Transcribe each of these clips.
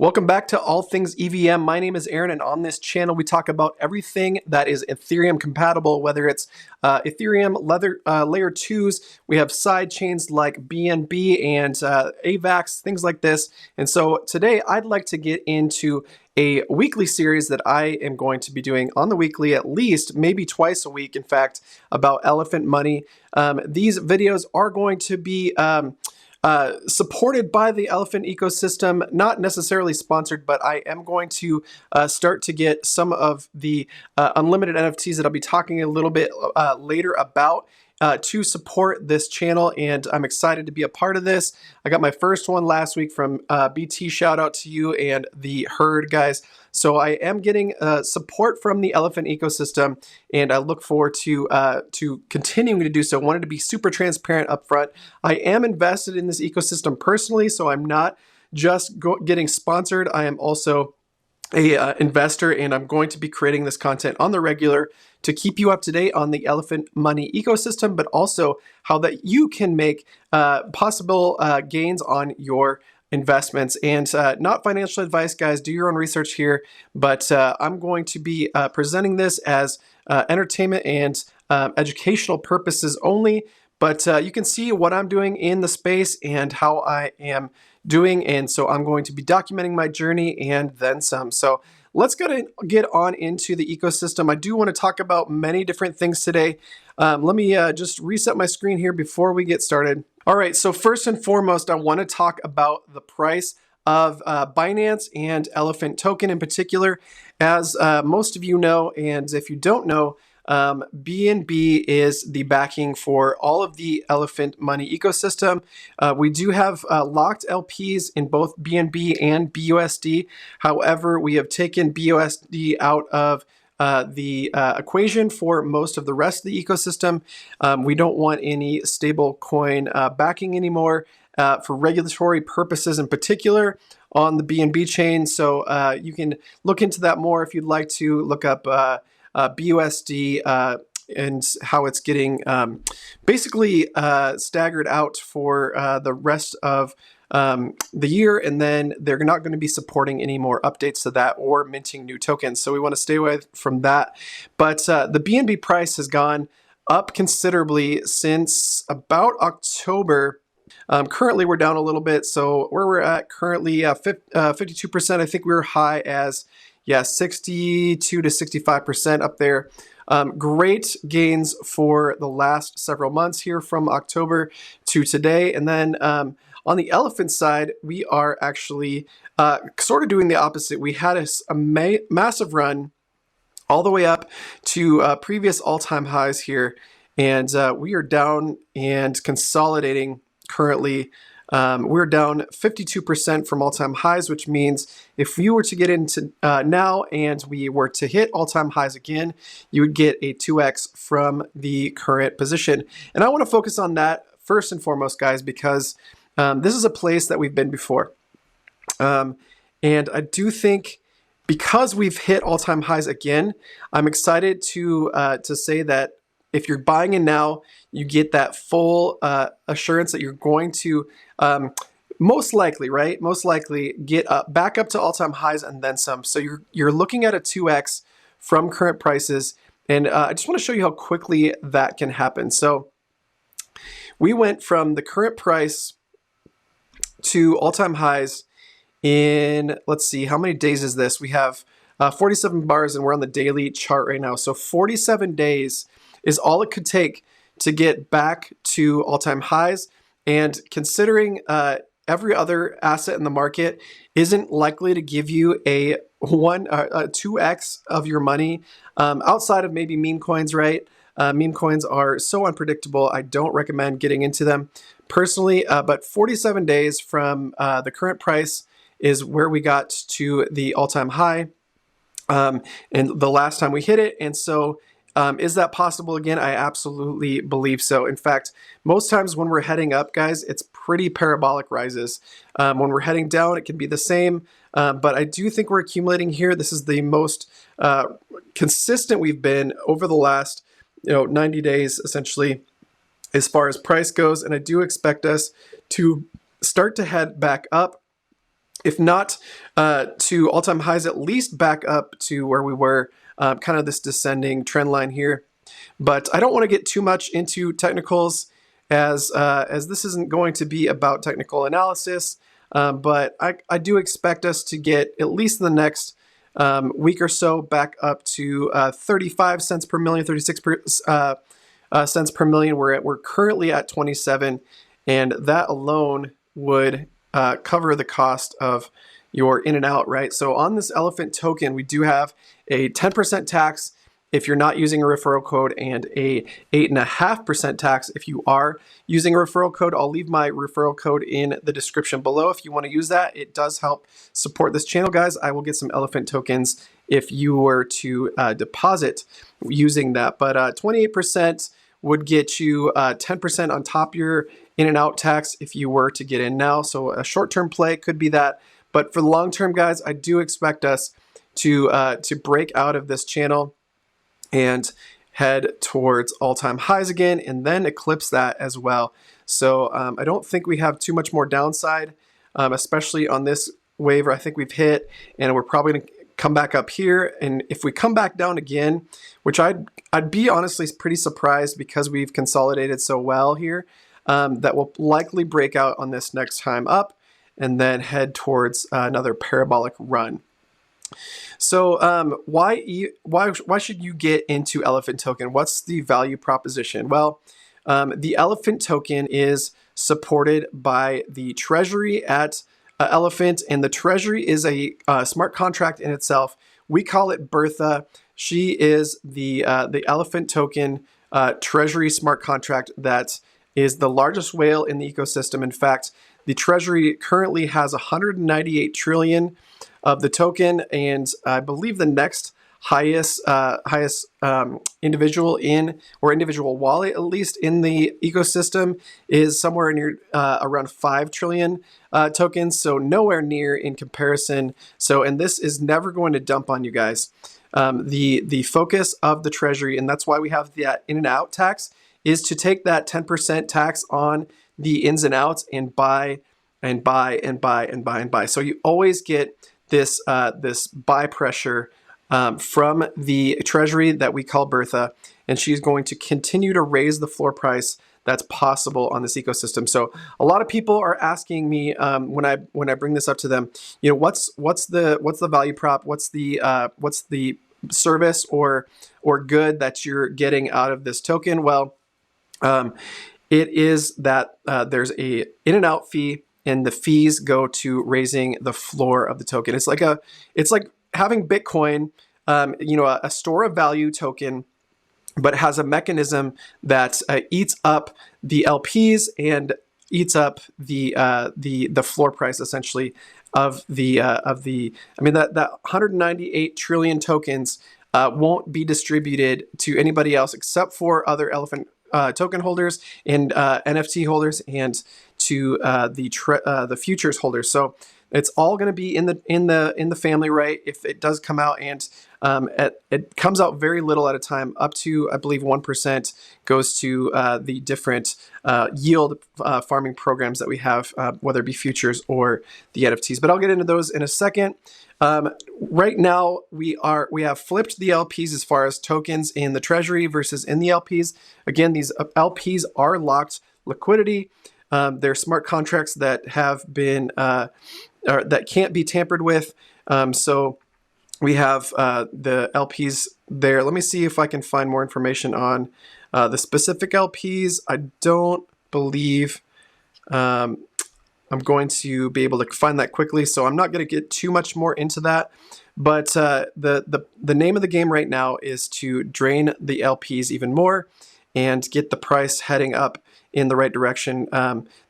Welcome back to All Things EVM. My name is Aaron, and on this channel we talk about everything that is Ethereum compatible, whether it's Ethereum layer 2s. We have side chains like BNB and AVAX, things like this. And so today I'd like to get into a weekly series that I am going to be doing on the weekly, at least maybe twice a week, in fact, about elephant money. These videos are going to be supported by the elephant ecosystem, not necessarily sponsored, but I am going to start to get some of the unlimited NFTs that I'll be talking a little bit later about to support this channel, and I'm excited to be a part of this. I got my first one last week from BT. Shout out to you and the herd, guys. So I am getting support from the elephant ecosystem, and I look forward to continuing to do so. I wanted to be super transparent up front. I am invested in this ecosystem personally, so I'm not just getting sponsored. I am also a investor, and I'm going to be creating this content on the regular to keep you up to date on the elephant money ecosystem, but also how that you can make possible gains on your investments. And not financial advice, guys. Do your own research here, but I'm going to be presenting this as entertainment and educational purposes only. But you can see what I'm doing in the space and how I am doing, and so I'm going to be documenting my journey and then some. So let's get on into the ecosystem. I do want to talk about many different things today. Let me just reset my screen here before we get started. All right, so first and foremost, I want to talk about the price of Binance and Elephant token in particular. As most of you know, and if you don't know, BNB is the backing for all of the elephant money ecosystem. We do have locked LPs in both BNB and BUSD. However, we have taken BUSD out of the equation for most of the rest of the ecosystem. We don't want any stable coin backing anymore for regulatory purposes in particular on the BNB chain. So you can look into that more if you'd like to look up BUSD and how it's getting basically staggered out for the rest of the year, and then they're not going to be supporting any more updates to that or minting new tokens. So we want to stay away from that. But the BNB price has gone up considerably since about October. Currently, we're down a little bit. So where we're at currently, 52%. I think we were high as 62 to 65% up there. Great gains for the last several months here from October to today. And then on the elephant side, we are actually sort of doing the opposite. We had a massive run all the way up to previous all-time highs here. And we are down and consolidating currently. We're down 52% from all-time highs, which means if you were to get into now and we were to hit all-time highs again, you would get a 2x from the current position. And I want to focus on that first and foremost, guys, because this is a place that we've been before. And I do think because we've hit all-time highs again, I'm excited to say that if you're buying in now, you get that full assurance that you're going to most likely, right? Most likely get back up to all-time highs and then some. So you're looking at a 2x from current prices. And I just want to show you how quickly that can happen. So we went from the current price to all-time highs in, let's see, how many days is this? We have 47 bars and we're on the daily chart right now. So 47 days is all it could take to get back to all-time highs. And considering every other asset in the market isn't likely to give you a 2x of your money outside of maybe meme coins, right? Meme coins are so unpredictable. I don't recommend getting into them personally, but 47 days from the current price is where we got to the all-time high and the last time we hit it. And so is that possible again? I absolutely believe so. In fact, most times when we're heading up, guys, it's pretty parabolic rises. When we're heading down, it can be the same. But I do think we're accumulating here. This is the most consistent we've been over the last 90 days, essentially, as far as price goes. And I do expect us to start to head back up if not to all-time highs, at least back up to where we were, kind of this descending trend line here. But I don't want to get too much into technicals as this isn't going to be about technical analysis. But I do expect us to get, at least in the next week or so, back up to 35 cents per million, 36 cents per million. We're currently at 27, and that alone would cover the cost of your in and out, right? So on this elephant token, we do have a 10% tax if you're not using a referral code, and a 8.5% tax if you are using a referral code. I'll leave my referral code in the description below if you want to use that. It does help support this channel, guys. I will get some elephant tokens if you were to deposit using that. But 28% would get you 10% on top of your in and out tax if you were to get in now. So a short-term play could be that. But for the long term, guys, I do expect us to break out of this channel and head towards all-time highs again, and then eclipse that as well. So I don't think we have too much more downside, especially on this wave I think we've hit, and we're probably gonna come back up here. And if we come back down again, which I'd be honestly pretty surprised because we've consolidated so well here, that will likely break out on this next time up and then head towards another parabolic run. So why should you get into elephant token? What's the value proposition? Well, the elephant token is supported by the treasury at Elephant, and the treasury is a smart contract in itself. We call it Bertha. She is the elephant token treasury smart contract that is the largest whale in the ecosystem. In fact, the treasury currently has 198 trillion of the token, and I believe the next highest individual wallet, at least in the ecosystem, is somewhere near around 5 trillion tokens. So nowhere near in comparison. So, and this is never going to dump on you guys. The focus of the treasury, and that's why we have that in and out tax, is to take that 10% tax on the ins and outs and buy and buy and buy and buy and buy. So you always get this buy pressure from the treasury that we call Bertha, and she's going to continue to raise the floor price that's possible on this ecosystem. So a lot of people are asking me when I bring this up to them, you know, what's the value prop? What's the service or good that you're getting out of this token? Well, it is that there's a in and out fee, and the fees go to raising the floor of the token. It's like having Bitcoin, you know, a store of value token, but has a mechanism that eats up the LPs and eats up the floor price essentially of the I mean that 198 trillion tokens won't be distributed to anybody else except for other elephant token holders and NFT holders and to the futures holders. So it's all going to be in the family, right? If it does come out, and it comes out very little at a time, up to I believe 1% goes to the different yield farming programs that we have, whether it be futures or the NFTs. But I'll get into those in a second. Right now we have flipped the LPs as far as tokens in the treasury versus in the LPs. Again, these LPs are locked liquidity. They're smart contracts that have been or that can't be tampered with. So we have the LPs there. Let me see if I can find more information on the specific LPs. I don't believe I'm going to be able to find that quickly, so I'm not going to get too much more into that. But the name of the game right now is to drain the LPs even more and get the price heading up in the right direction.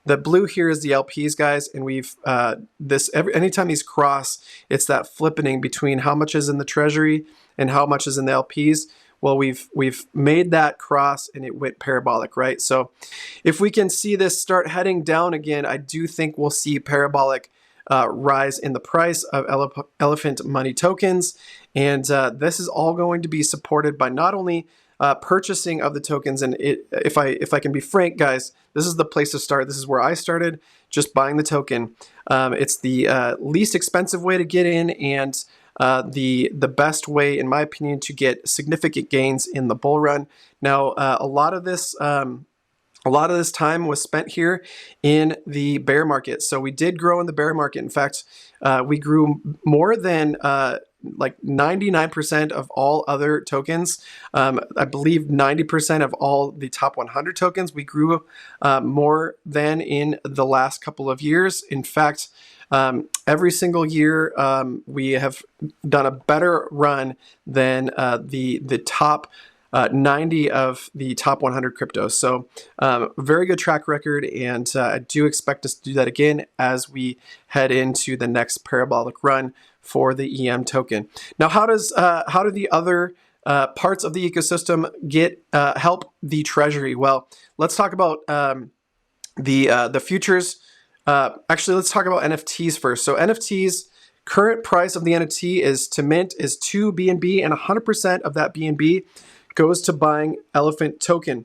The blue here is the LPs, guys, and we've anytime these cross, it's that flippening between how much is in the treasury and how much is in the LPs. Well, we've made that cross and it went parabolic, right? So if we can see this start heading down again, I do think we'll see parabolic rise in the price of elephant money tokens. And this is all going to be supported by not only purchasing of the tokens, and if I can be frank, guys, this is the place to start. This is where I started, just buying the token. It's the least expensive way to get in, and the best way, in my opinion, to get significant gains in the bull run. Now, a lot of this time was spent here in the bear market. So we did grow in the bear market. In fact, we grew more than like 99% of all other tokens. I believe 90% of all the top 100 tokens we grew more than in the last couple of years. In fact, every single year we have done a better run than the top 90 of the top 100 cryptos. So very good track record, and I do expect us to do that again as we head into the next parabolic run for the EM token. Now, how do the other parts of the ecosystem help the treasury? Well, let's talk about the futures. Actually, let's talk about NFTs first. So NFTs, current price of the NFT is to mint is 2 BNB, and 100% of that BNB goes to buying Elephant token.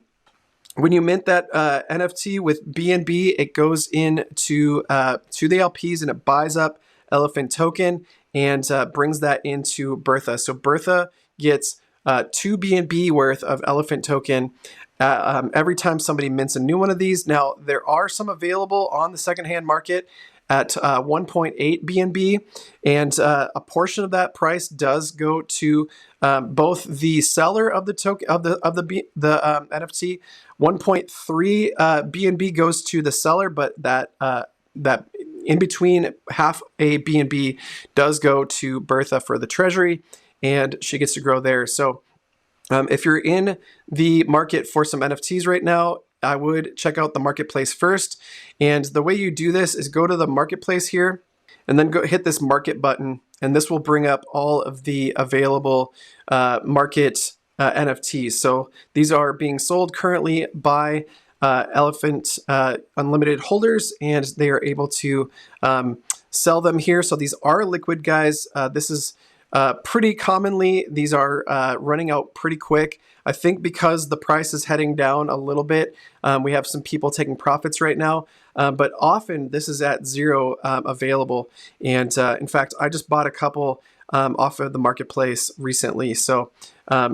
When you mint that NFT with BNB, it goes in to the LPs and it buys up Elephant token and brings that into Bertha. So Bertha gets 2 BNB worth of Elephant token every time somebody mints a new one of these. Now, there are some available on the secondhand market at 1.8 BNB, and a portion of that price does go to both the seller of the token of the NFT. 1.3 BNB goes to the seller, but that in between half a BNB does go to Bertha for the treasury, and she gets to grow there. So if you're in the market for some NFTs right now, I would check out the marketplace first. And the way you do this is go to the marketplace here and then go hit this market button. And this will bring up all of the available market NFTs. So these are being sold currently by Elephant Unlimited holders, and they are able to sell them here. So these are liquid, guys. This is pretty commonly, these are running out pretty quick. I think because the price is heading down a little bit, we have some people taking profits right now, but often this is at zero available. And in fact, I just bought a couple off of the marketplace recently. So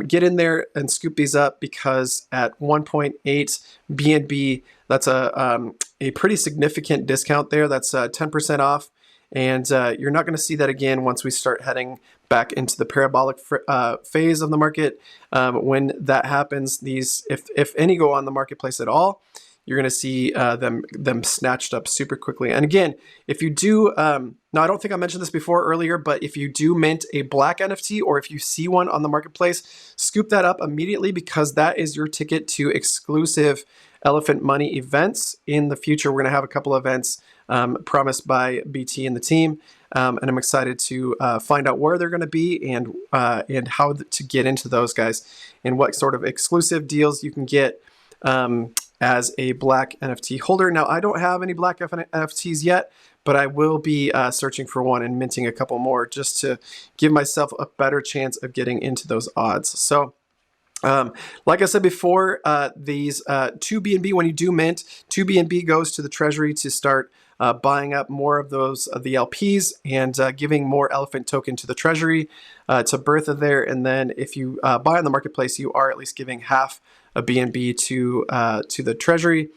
get in there and scoop these up, because at 1.8 BNB, that's a pretty significant discount there. That's 10% off. And you're not going to see that again once we start heading back into the parabolic phase of the market. When that happens, these, if any go on the marketplace at all, you're going to see them snatched up super quickly. And again, if you do, now I don't think I mentioned this before earlier, but if you do mint a black NFT, or if you see one on the marketplace, scoop that up immediately, because that is your ticket to exclusive Elephant Money events. In the future, we're going to have a couple events promised by BT and the team, and I'm excited to find out where they're going to be and how to get into those, guys, and what sort of exclusive deals you can get as a black NFT holder. Now, I don't have any black NFTs yet, but I will be searching for one and minting a couple more just to give myself a better chance of getting into those odds. So like I said before, these 2 BNB, when you do mint, 2 BNB goes to the treasury to start buying up more of those the LPs and giving more Elephant token to the treasury, to Bertha there. And then if you buy on the marketplace, you are at least giving half a BNB to the treasury,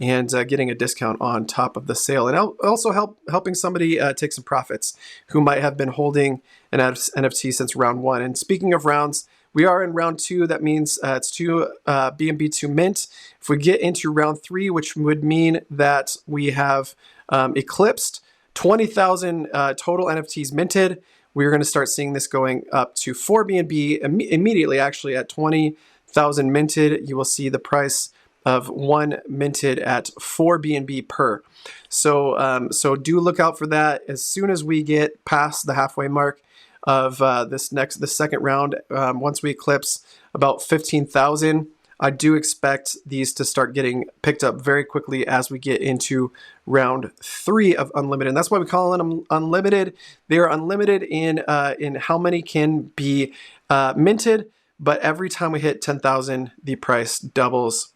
and getting a discount on top of the sale, and also helping somebody take some profits who might have been holding an NFT since round 1. And speaking of rounds, we are in round 2. That means it's 2 BNB to mint. If we get into round 3, which would mean that we have eclipsed 20,000 total NFTs minted, we're going to start seeing this going up to 4 BNB immediately. Actually, at 20,000 minted, you will see the price of one minted at 4 BNB per. So do look out for that. As soon as we get past the halfway mark of the second round, once we eclipse about 15,000, I do expect these to start getting picked up very quickly as we get into round 3 of unlimited. And that's why we call them unlimited. They are unlimited in how many can be minted, but every time we hit 10,000, the price doubles.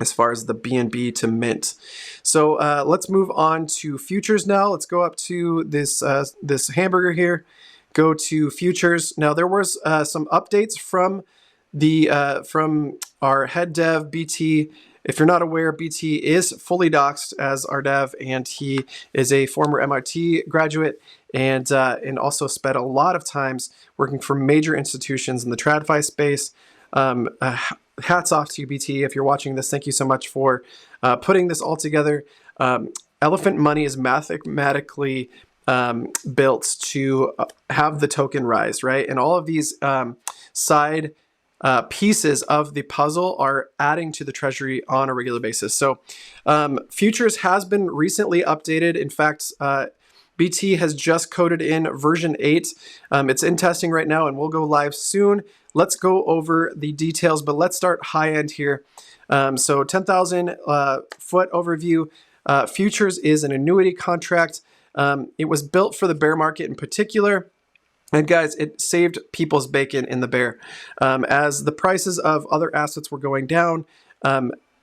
as far as the BNB to mint. So let's move on to futures now. Let's go up to this this hamburger here. Go to futures. Now there was some updates from the from our head dev BT. If you're not aware, BT is fully doxed as our dev, and he is a former MIT graduate and also spent a lot of times working for major institutions in the TradFi space. Hats off to you, BT. If you're watching this, thank you so much for putting this all together. Elephant Money is mathematically built to have the token rise, right? And all of these side pieces of the puzzle are adding to the treasury on a regular basis. So futures has been recently updated. In fact, BT has just coded in version 8. It's in testing right now and will go live soon. Let's go over the details, but let's start high end here. So 10,000 foot overview. Futures is an annuity contract. It was built for the bear market in particular. And guys, it saved people's bacon in the bear. As the prices of other assets were going down,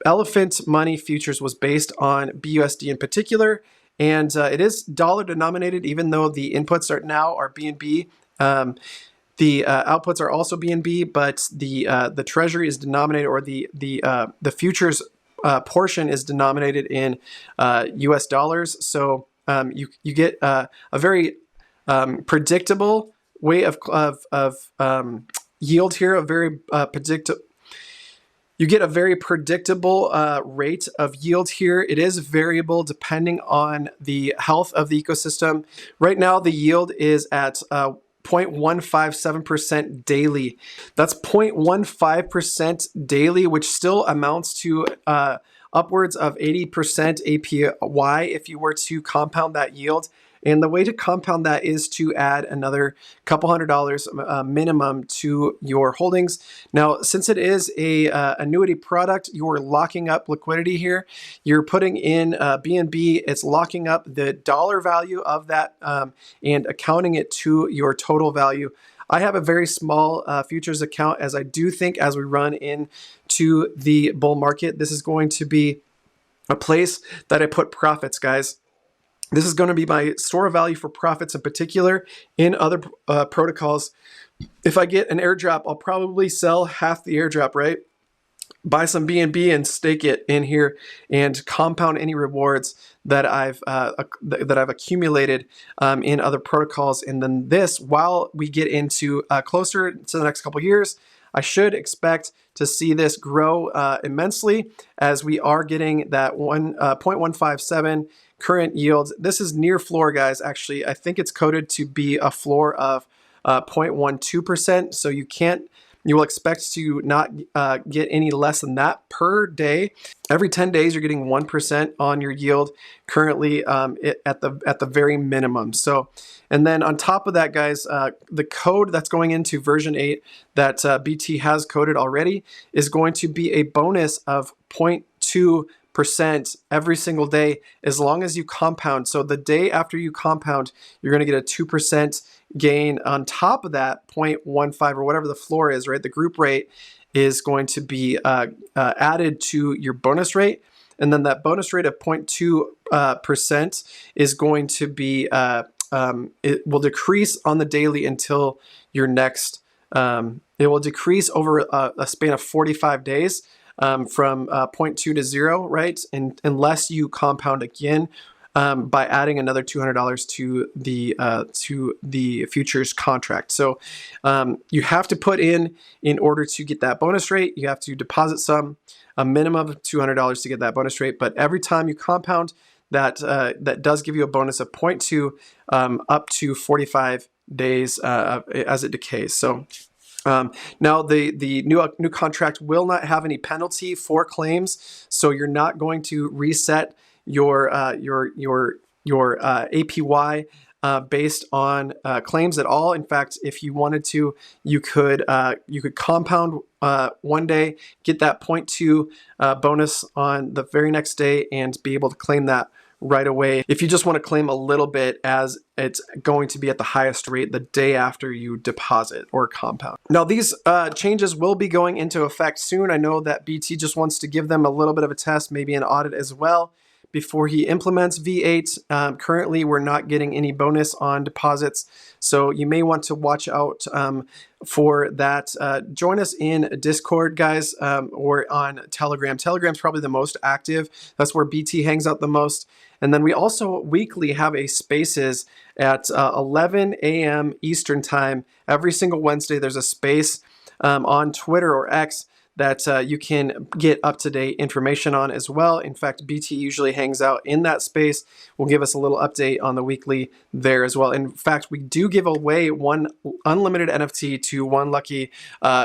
Elephant Money Futures was based on BUSD in particular. And it is dollar denominated, even though the inputs are BNB. The outputs are also BNB, but the treasury is denominated, or the futures portion is denominated in US dollars. So you get a very predictable way of yield here. You get a very predictable rate of yield here. It is variable depending on the health of the ecosystem. Right now, the yield is at 0.157% daily. That's 0.15% daily, which still amounts to upwards of 80% APY if you were to compound that yield. And the way to compound that is to add another couple $100 minimum to your holdings. Now, since it is a annuity product, you're locking up liquidity here. You're putting in BNB. It's locking up the dollar value of that and accounting it to your total value. I have a very small futures account, as I do think as we run into the bull market, this is going to be a place that I put profits, guys. This is going to be my store of value for profits in particular. In other protocols, if I get an airdrop, I'll probably sell half the airdrop, right? Buy some BNB and stake it in here and compound any rewards that I've accumulated in other protocols. And then this, while we get into closer to the next couple of years, I should expect to see this grow immensely as we are getting that 0.157 current yield. This is near floor, guys. Actually, I think it's coded to be a floor of 0.12%. So you will expect to not get any less than that per day. Every 10 days, you're getting 1% on your yield currently at the very minimum. So, and then on top of that, guys, the code that's going into version 8 that BT has coded already is going to be a bonus of 0.2% every single day, as long as you compound. So the day after you compound, you're going to get a 2% gain on top of that 0.15 or whatever the floor is, right? The group rate is going to be added to your bonus rate. And then that bonus rate of 0.2% is going to be, it will decrease on the daily until your next, it will decrease over a span of 45 days from 0.2 to 0, right? And unless you compound again by adding another $200 to the futures contract. So you have to put in order to get that bonus rate. You have to deposit a minimum of $200 to get that bonus rate. But every time you compound, that does give you a bonus of 0.2 up to 45 days as it decays. So. Now the new contract will not have any penalty for claims, so you're not going to reset your APY based on claims at all. In fact, if you wanted to, you could compound one day, get that 0.2 bonus on the very next day, and be able to claim that right away if you just want to claim a little bit, as it's going to be at the highest rate the day after you deposit or compound. Now these changes will be going into effect soon. I know that BT just wants to give them a little bit of a test, maybe an audit as well, before he implements V8. Currently, we're not getting any bonus on deposits, so you may want to watch out for that. Join us in Discord, guys, or on Telegram. Telegram's probably the most active. That's where BT hangs out the most. And then we also weekly have a Spaces at 11 a.m. Eastern Time. Every single Wednesday, there's a space on Twitter or X that you can get up-to-date information on as well. In fact, BT usually hangs out in that space. Will give us a little update on the weekly there as well. In fact, we do give away one unlimited NFT to one lucky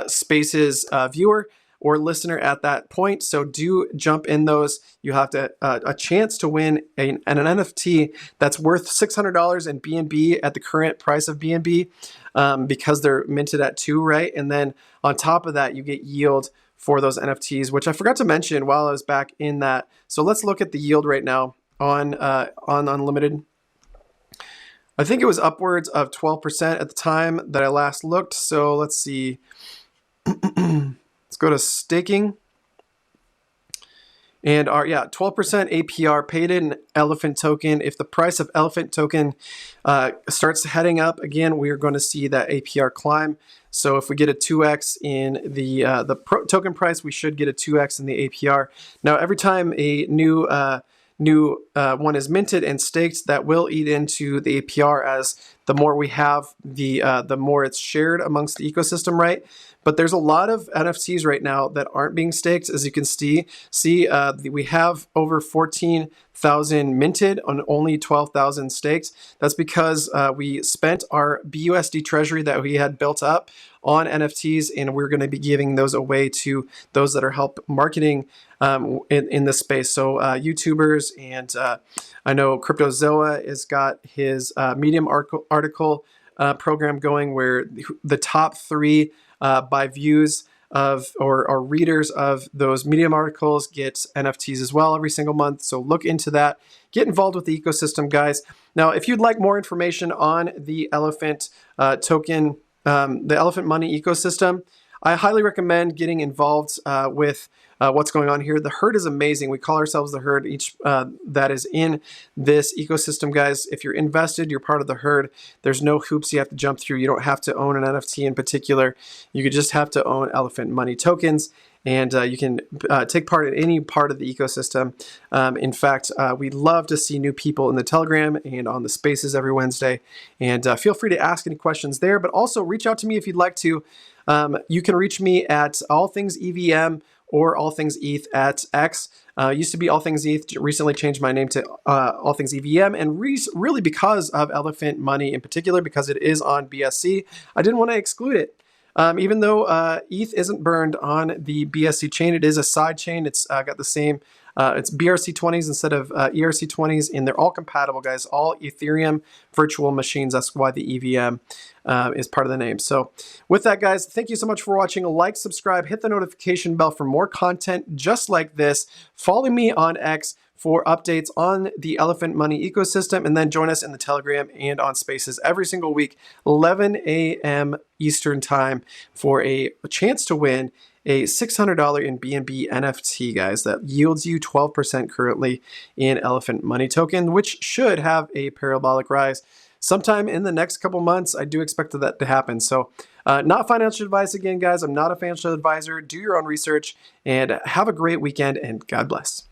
Spaces viewer or listener at that point. So do jump in those. You have to a chance to win an NFT that's worth $600 in BNB at the current price of BNB, because they're minted at 2, right? And then on top of that, you get yield for those NFTs, which I forgot to mention while I was back in that. So let's look at the yield right now on Unlimited. I think it was upwards of 12% at the time that I last looked. So let's see. Let's go to staking. And our 12% APR paid in Elephant token. If the price of Elephant token starts heading up again, we are going to see that APR climb. So if we get a 2x in the token price, we should get a 2x in the APR. Now, every time a new one is minted and staked, that will eat into the APR, as the more we have, the more it's shared amongst the ecosystem, right? But there's a lot of NFTs right now that aren't being staked. As you can see, we have over 14,000 minted on only 12,000 staked. That's because we spent our BUSD treasury that we had built up on NFTs, and we're going to be giving those away to those that are help marketing in this space. So YouTubers, and I know CryptoZoa has got his Medium article program going, where the top 3 by views of or readers of those Medium articles get NFTs as well every single month. So look into that. Get involved with the ecosystem, guys. Now, if you'd like more information on the Elephant token, the Elephant Money ecosystem, I highly recommend getting involved with what's going on here. The herd is amazing. We call ourselves the herd, each that is in this ecosystem, guys. If you're invested, you're part of the herd. There's no hoops you have to jump through. You don't have to own an NFT in particular. You could just have to own Elephant Money tokens, and you can take part in any part of the ecosystem. In fact, we love to see new people in the Telegram and on the Spaces every Wednesday. And feel free to ask any questions there, but also reach out to me if you'd like to. You can reach me at All Things EVM or All Things ETH at X. Used to be All Things ETH, recently changed my name to All Things EVM, and really because of Elephant Money in particular, because it is on BSC, I didn't want to exclude it. Even though ETH isn't burned on the BSC chain, it is a side chain. It's got the same, it's BRC20s instead of ERC20s, and they're all compatible, guys. All Ethereum virtual machines. That's why the EVM is part of the name. So with that, guys, thank you so much for watching. Like, subscribe, hit the notification bell for more content just like this. Follow me on X for updates on the Elephant Money ecosystem, and then join us in the Telegram and on Spaces every single week, 11 a.m. Eastern Time, for a chance to win a $600 in BNB NFT, guys, that yields you 12% currently in Elephant Money token, which should have a parabolic rise sometime in the next couple months. I do expect that to happen. So not financial advice again, guys. I'm not a financial advisor. Do your own research, and have a great weekend, and God bless.